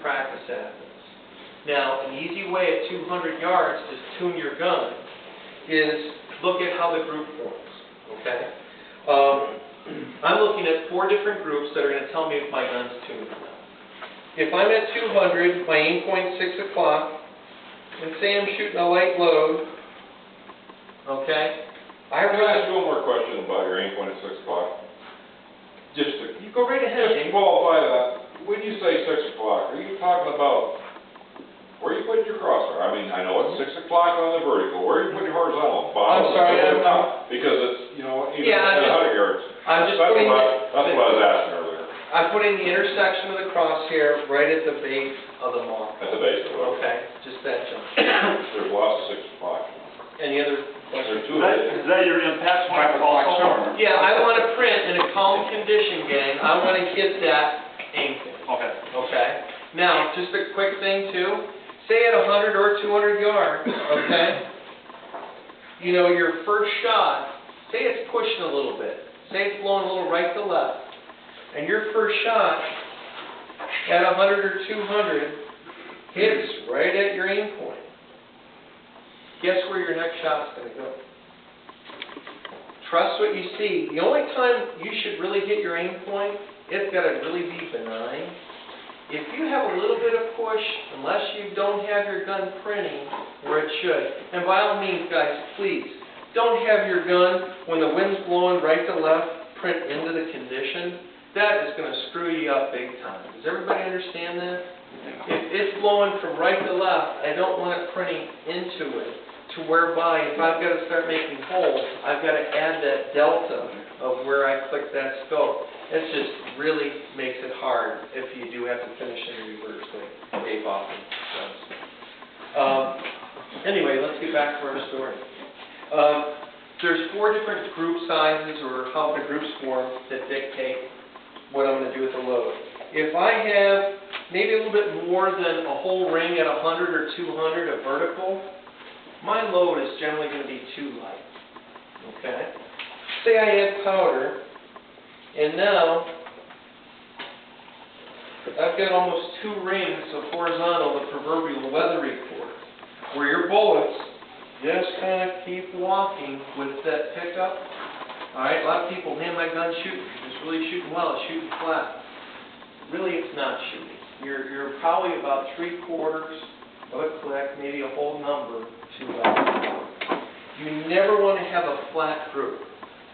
practice at this. Now, an easy way at 200 yards to tune your gun is look at how the group forms, okay? I'm looking at 4 different groups that are going to tell me if my gun's tuned or not. If I'm at 200, my aim point's 6 o'clock, and say I'm shooting a light load, okay? Can I ask you one more question about your aim point at 6 o'clock? Just to You go right ahead, just qualify that. When you say 6 o'clock, are you talking about where are you putting your crosshair? I mean, I know it's 6 o'clock on the vertical. Where are you putting your horizontal? Bottom, I'm sorry, middle, or top? Because it's, you know, even at 100 yards. That's what I was asking earlier. I'm putting the intersection of the crosshair right at the base of the mark. At the base of it. Okay, just that jump. There's lots of 6 o'clock. Any other questions? Is that your impact point also? Yeah, I want to print in a calm condition, gang. I want to hit that aim point. Okay. Okay? Now, just a quick thing too. Say at 100 or 200 yards, okay? You know, your first shot, say it's pushing a little bit. Say it's blowing a little right to left. And your first shot at 100 or 200 hits right at your aim point. Guess where your next shot's going to go? Trust what you see. The only time you should really hit your aim point, it's got to really be benign. If you have a little bit of push, unless you don't have your gun printing where it should, and by all means, guys, please, don't have your gun, when the wind's blowing right to left, print into the condition. That is going to screw you up big time. Does everybody understand that? If it's blowing from right to left, I don't want it printing into it, to whereby if I've got to start making holes, I've got to add that delta of where I click that scope. It just really makes it hard if you do have to finish in reverse, like Dave often does. Anyway, let's get back to our story. There's 4 different group sizes, or how the groups form, that dictate what I'm going to do with the load. If I have maybe a little bit more than a whole ring at 100 or 200 of vertical, my load is generally going to be too light. Okay? Say I add powder, and now I've got almost 2 rings of horizontal, the proverbial weather report, where your bullets just kind of keep walking with that pickup. Alright, a lot of people, man, my gun's shooting. It's really shooting well, it's shooting flat. Really, it's not shooting. You're probably about 3/4 of a click, maybe a whole number too loud. You never want to have a flat group.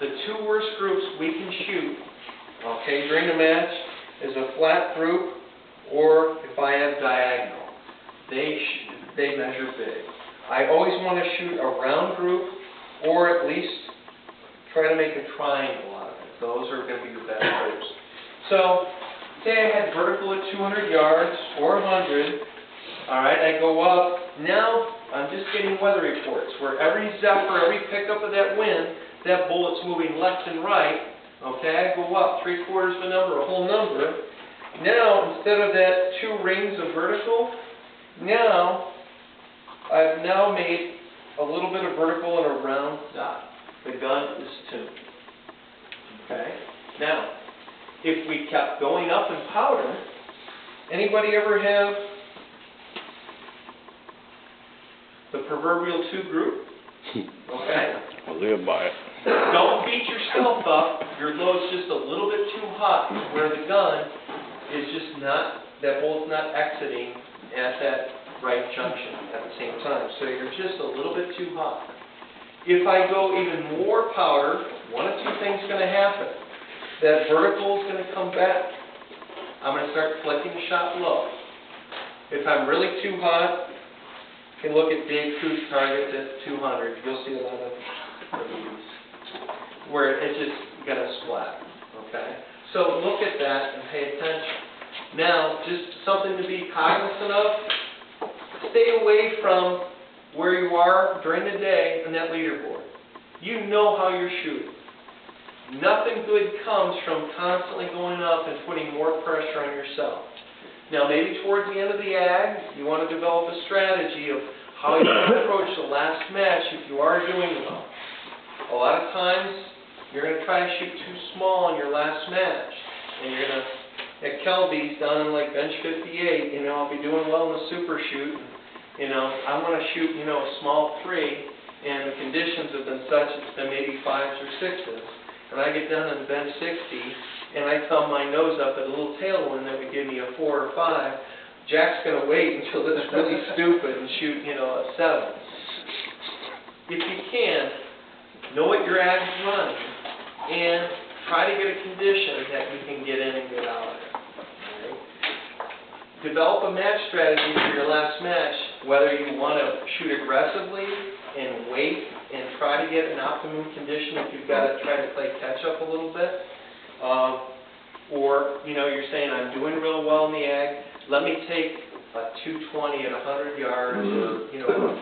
The 2 worst groups we can shoot, okay, during the match, is a flat group, or if I have diagonal. They measure big. I always want to shoot a round group, or at least try to make a triangle out of it. Those are going to be your best groups. So, say I had vertical at 200 yards, or 100. Alright, I go up. Now, I'm just getting weather reports, where every zephyr, every pickup of that wind, that bullet's moving left and right. Okay, I go up 3/4 of a number, a whole number. Now, instead of that 2 rings of vertical, now I've now made a little bit of vertical and a round dot. The gun is tuned. Okay? Now, if we kept going up in powder, anybody ever have the proverbial 2 group? Okay? I live by it. Don't beat yourself up. Your load's just a little bit too hot, where the gun is just not, that bullet's not exiting at that right junction at the same time. So you're just a little bit too hot. If I go even more powder, one of 2 things is going to happen. That vertical is going to come back. I'm going to start flicking the shot low. If I'm really too hot, you can look at Dave Cruz's targets at 200. You'll see a lot of these where it's just going to splat. Okay? So look at that and pay attention. Now, just something to be cognizant of. Stay away from where you are during the day on that leaderboard. You know how you're shooting. Nothing good comes from constantly going up and putting more pressure on yourself. Now, maybe towards the end of the ag, you want to develop a strategy of how you approach the last match if you are doing well. A lot of times, you're going to try to shoot too small in your last match, and at Kelby's down in like bench 58, you know, I'll be doing well in the super shoot. You know, I want to shoot, you know, a small 3, and the conditions have been such it's been maybe 5s or 6s. And I get down in bench 60, and I thumb my nose up at a little tailwind that would give me a 4 or 5. Jack's going to wait until it's really stupid and shoot, you know, a 7. If you can, know what your ag's running, and try to get a condition that you can get in and get out of. Right? Develop a match strategy for your last match, whether you want to shoot aggressively and wait and try to get an optimum condition if you've got to try to play catch up a little bit. Or, you know, you're saying, I'm doing real well in the ag, let me take a 220 at 100 yards or, you know, a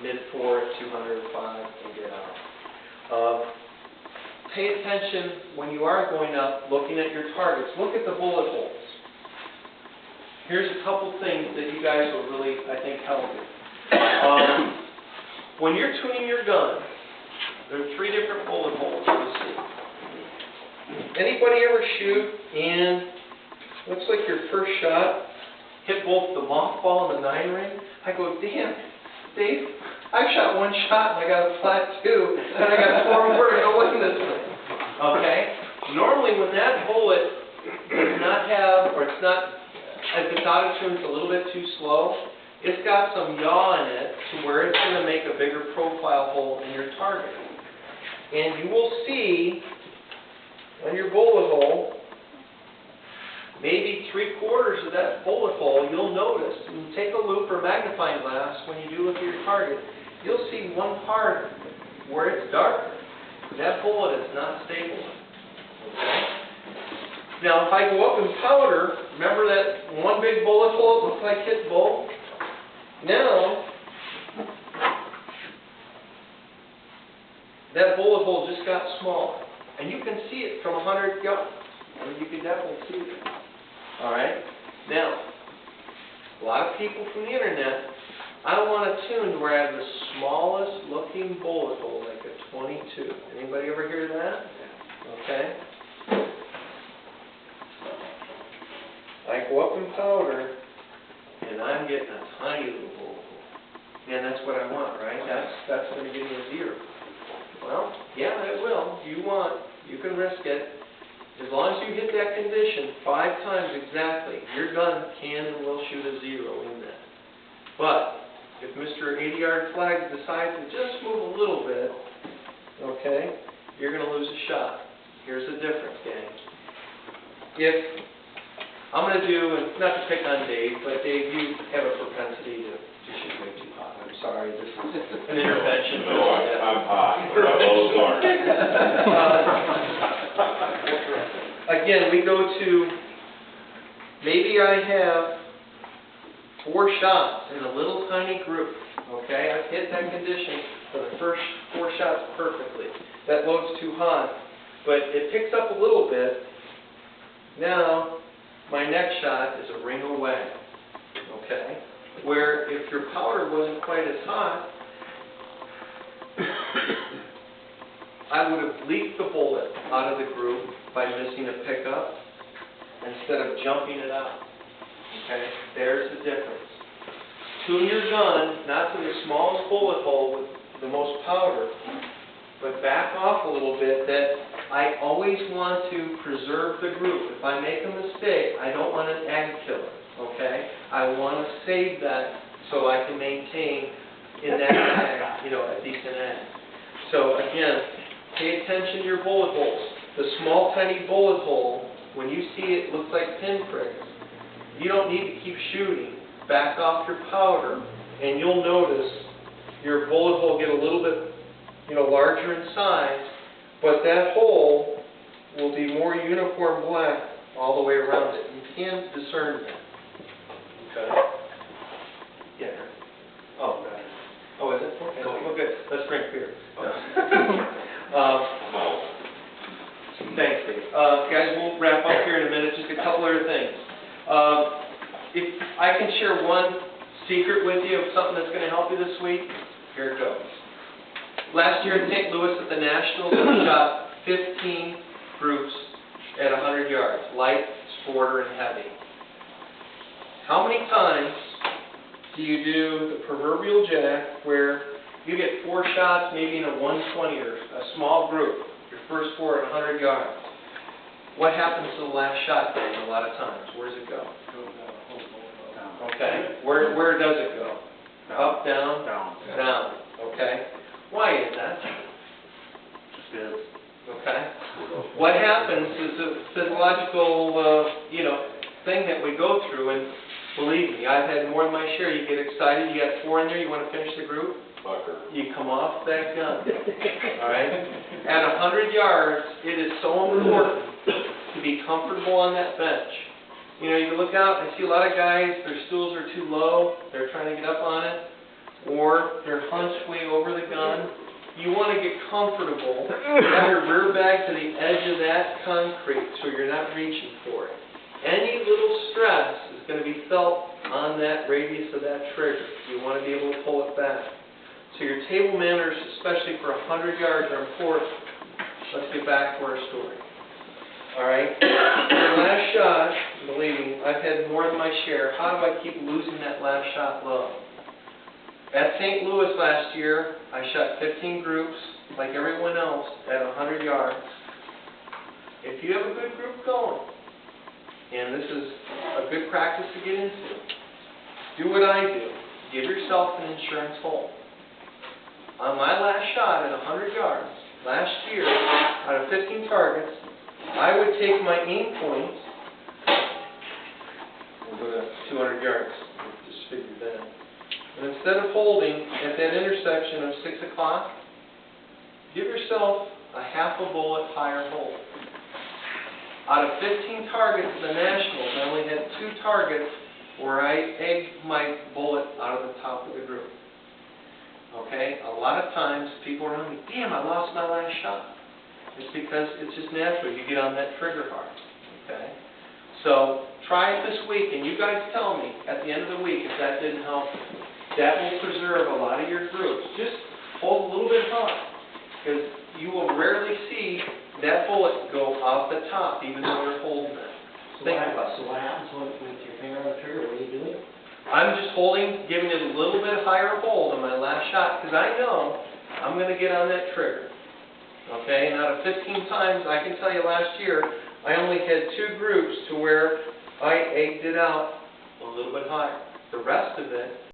mid-4 at 205 and get out. Pay attention when you are going up, looking at your targets. Look at the bullet holes. Here's a couple things that you guys will really, I think, help you. When you're tuning your gun, there are 3 different bullet holes you see. Anybody ever shoot and looks like your first shot hit both the mothball and the 9-ring? I go, damn, Dave, I shot 1 shot and I got a flat 2, and I got 4 more to go in this thing. Okay? Normally when that bullet does not have, or it's not, if it's out of tune, it's a little bit too slow, it's got some yaw in it to where it's going to make a bigger profile hole in your target. And you will see on your bullet hole, maybe 3/4 of that bullet hole, you'll notice. And take a loupe or magnifying glass when you do look at your target. You'll see one part where it's darker. That bullet is not stable. Okay? Now, if I go up in powder, remember that one big bullet hole that looks like hit both? Now, that bullet hole just got smaller. And you can see it from 100 yards. I mean, you can definitely see it. Alright? Now, a lot of people from the internet, I want to tune to where I have the smallest looking bullet hole, like a 22. Anybody ever hear that? Okay. I go up in powder, and I'm getting a tiny little bullet hole. And that's what I want, right? That's going to give me a 0. Well, yeah, it will. You can risk it. As long as you hit that condition 5 times exactly, your gun can and will shoot a 0 in that. But if Mr. 80-yard flag decides to just move a little bit, okay, you're going to lose a shot. Here's the difference, gang. If I'm going to do, and not to pick on Dave, but Dave, you have a propensity to shoot way too hot. I'm sorry, this is an intervention. No, I'm hot. Those aren't. Again, we go to, maybe I have 4 shots in a little tiny group, okay? I've hit that condition for the first 4 shots perfectly. That load's too hot, but it picks up a little bit. Now, my next shot is a ring away, okay? Where if your powder wasn't quite as hot, I would have leaked the bullet out of the group by missing a pickup instead of jumping it out. Okay? There's the difference. Tune your gun, not to the smallest bullet hole with the most powder, but back off a little bit that I always want to preserve the group. If I make a mistake, I don't want an ag killer. Okay? I want to save that so I can maintain in that ag, you know, a decent ag. So again, pay attention to your bullet holes. The small, tiny bullet hole, when you see it looks like pinpricks, you don't need to keep shooting. Back off your powder, and you'll notice your bullet hole get a little bit, you know, larger in size, but that hole will be more uniform black all the way around it. You can discern that. Okay? Yeah. Oh, got it. Oh, is it? Okay. Well, good. Let's drink beer. Thanks, Dave. Guys, we'll wrap up here in a minute. Just a couple other things. If I can share one secret with you of something that's going to help you this week, here it goes. Last year in St. Louis at the Nationals, we shot 15 groups at 100 yards. Light, shorter and heavy. How many times do you do the proverbial jack where you get 4 shots maybe in a 120 or a small group, your first 4 at 100 yards? What happens to the last shot then a lot of times? Where does it go? Okay. Where does it go? Up, down? Down. Okay. Why is that? Just is. Okay. What happens is a physiological, thing that we go through, and believe me, I've had more than my share. You get excited, you got 4 in there, you want to finish the group, Bucker. you come off that gun. All right? At 100 yards, it is so important to be comfortable on that bench. You know, you look out and see a lot of guys, their stools are too low, they're trying to get up on it, or they're hunched way over the gun. You want to get comfortable, have your rear back to the edge of that concrete so you're not reaching for it. Any little stress is going to be felt on that radius of that trigger. You want to be able to pull it back. So your table manners, especially for 100 yards, are important. Let's get back to our story. All right? Your last shot, believe me, I've had more than my share. How do I keep losing that last shot low? At St. Louis last year, I shot 15 groups, like everyone else, at 100 yards. If you have a good group going, and this is a good practice to get into, do what I do. Give yourself an insurance hole. On my last shot at 100 yards, last year, out of 15 targets, I would take my aim point, we'll go to 200 yards, just figure that. And instead of holding at that intersection of 6 o'clock, give yourself a half a bullet higher hold. Out of 15 targets at the Nationals, I only had 2 targets where I egged my bullet out of the top of the group. Okay? A lot of times people are around me, damn, I lost my last shot. It's because it's just natural. You get on that trigger hard. Okay? So try it this week, and you guys tell me at the end of the week if that didn't help you. That will preserve a lot of your groups. Just hold a little bit high, because you will rarely see that bullet go off the top, even though you're holding it. Think about it. So what happens with your finger on the trigger? What do you do? I'm just holding, giving it a little bit higher hold on my last shot, because I know I'm going to get on that trigger. Okay, and out of 15 times, I can tell you last year, I only had 2 groups to where I egged it out a little bit higher. The rest of it,